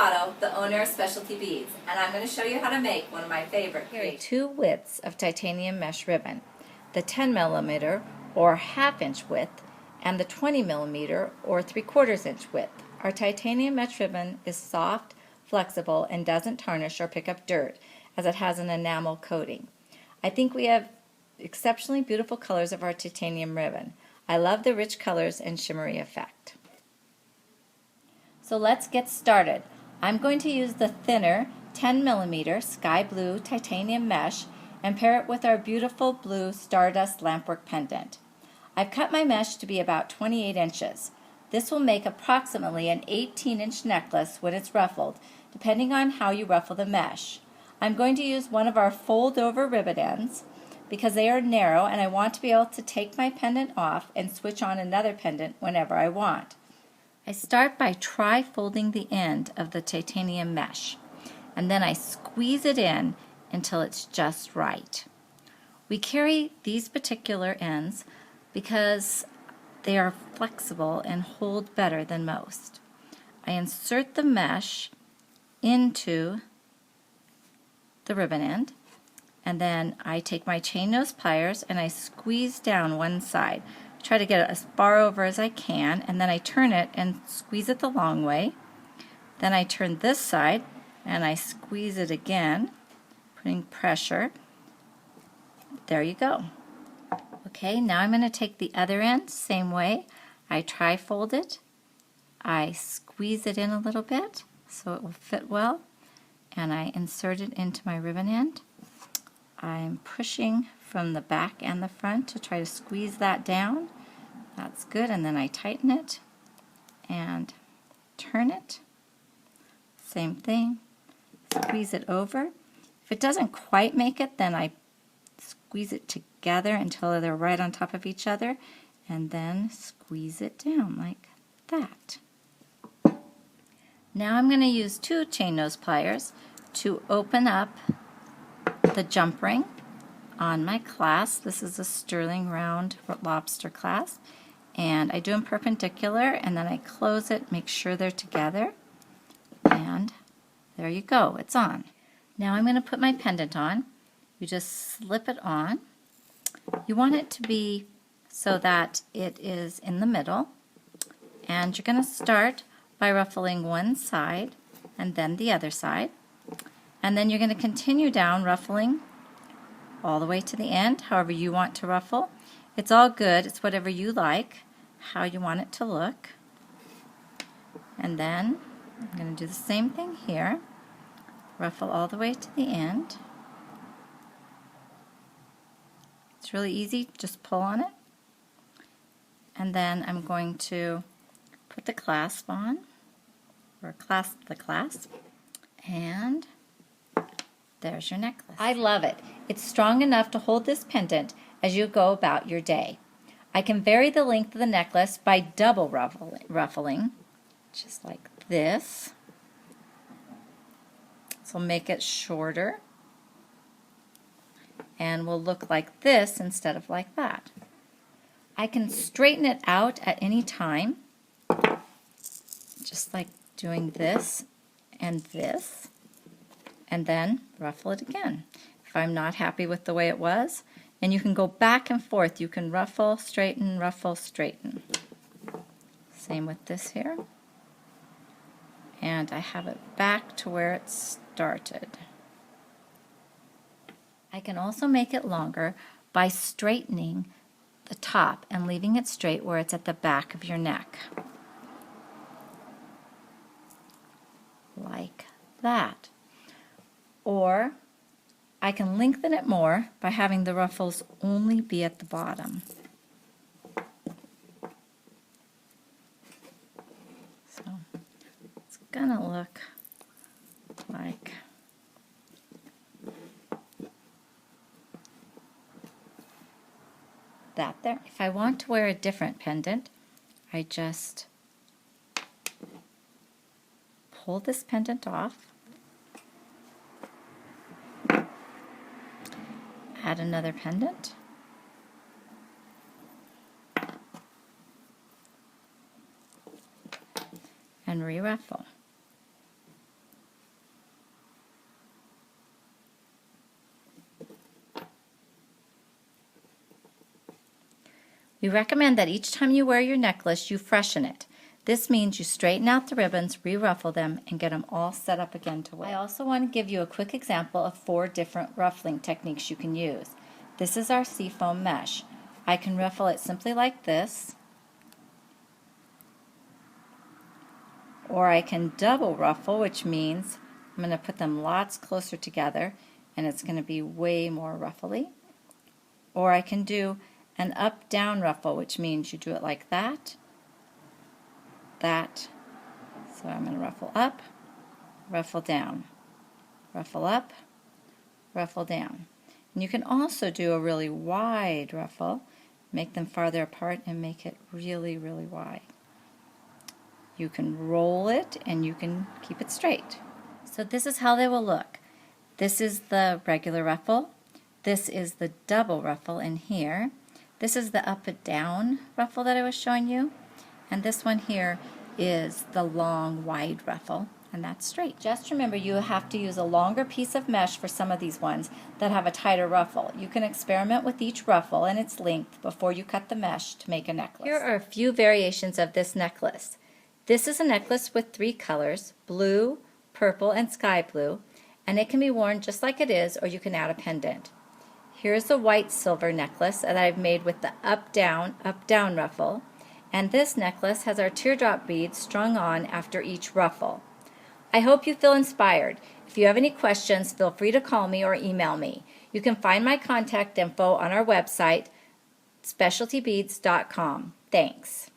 Delgado, the owner of Specialty Beads, and I'm going to show you how to make one of my favorite creations. Two widths of titanium mesh ribbon, the 10 millimeter or half-inch width, and the 20 millimeter or 3/4 inch width. Our titanium mesh ribbon is soft, flexible, and doesn't tarnish or pick up dirt, as it has an enamel coating. I think we have exceptionally beautiful colors of our titanium ribbon. I love the rich colors and shimmery effect. So let's get started. I'm going to use the thinner 10 millimeter sky blue titanium mesh and pair it with our beautiful blue Stardust lampwork pendant. I've cut my mesh to be about 28 inches. This will make approximately an 18-inch necklace when it's ruffled, depending on how you ruffle the mesh. I'm going to use one of our fold-over ribbon ends because they are narrow and I want to be able to take my pendant off and switch on another pendant whenever I want. I start by tri-folding the end of the titanium mesh, and then I squeeze it in until it's just right. We carry these particular ends because they are flexible and hold better than most. I insert the mesh into the ribbon end, and then I take my chain nose pliers and I squeeze down one side. Try to get it as far over as I can, and then I turn it and squeeze it the long way. Then I turn this side and I squeeze it again, putting pressure. There you go. Okay, now I'm going to take the other end, same way. I tri-fold it, I squeeze it in a little bit so it will fit well, and I insert it into my ribbon end. I'm pushing from the back and the front to try to squeeze that down. That's good, and then I tighten it and turn it. Same thing, squeeze it over. If it doesn't quite make it, then I squeeze it together until they're right on top of each other, and then squeeze it down like that. Now I'm going to use two chain nose pliers to open up the jump ring on my clasp. This is a sterling round lobster clasp, and I do them perpendicular, and then I close it, make sure they're together, and there you go, it's on. Now I'm going to put my pendant on. You just slip it on. You want it to be so that it is in the middle, and you're going to start by ruffling one side and then the other side, and then you're going to continue down ruffling all the way to the end, however you want to ruffle. It's all good, it's whatever you like, how you want it to look. And then I'm going to do the same thing here, ruffle all the way to the end. It's really easy, just pull on it. And then I'm going to put the clasp on, or clasp the clasp, and there's your necklace. I love it. It's strong enough to hold this pendant as you go about your day. I can vary the length of the necklace by double ruffling, just like this. This will make it shorter, and will look like this instead of like that. I can straighten it out at any time, just like doing this, and then ruffle it again if I'm not happy with the way it was. And you can go back and forth. You can ruffle, straighten, Same with this here. And I have it back to where it started. I can also make it longer by straightening the top and leaving it straight where it's at the back of your neck. Like that. Or I can lengthen it more by having the ruffles only be at the bottom. So it's gonna look like that there. If I want to wear a different pendant, I just pull this pendant off, add another pendant, and re-ruffle. We recommend that each time you wear your necklace, you freshen it. This means you straighten out the ribbons, re-ruffle them, and get them all set up again to wear. I also want to give you a quick example of 4 different ruffling techniques you can use. This is our seafoam mesh. I can ruffle it simply like this, or I can double ruffle, which means I'm going to put them lots closer together and it's going to be way more ruffly. Or I can do an up-down ruffle, which means you do it like that, that. So I'm going to ruffle up, ruffle down, ruffle up, ruffle down. And you can also do a really wide ruffle, make them farther apart and make it really, really wide. You can roll it and you can keep it straight. So this is how they will look. This is the regular ruffle. This is the double ruffle in here. This is the up and down ruffle that I was showing you. And this one here is the long, wide ruffle, and that's straight. Just remember, you have to use a longer piece of mesh for some of these ones that have a tighter ruffle. You can experiment with each ruffle and its length before you cut the mesh to make a necklace. Here are a few variations of this necklace. This is a necklace with 3 colors, blue, purple, and sky blue, and it can be worn just like it is, or you can add a pendant. Here's a white silver necklace that I've made with the up-down ruffle, and this necklace has our teardrop beads strung on after each ruffle. I hope you feel inspired. If you have any questions, feel free to call me or email me. You can find my contact info on our website, specialtybeads.com. Thanks.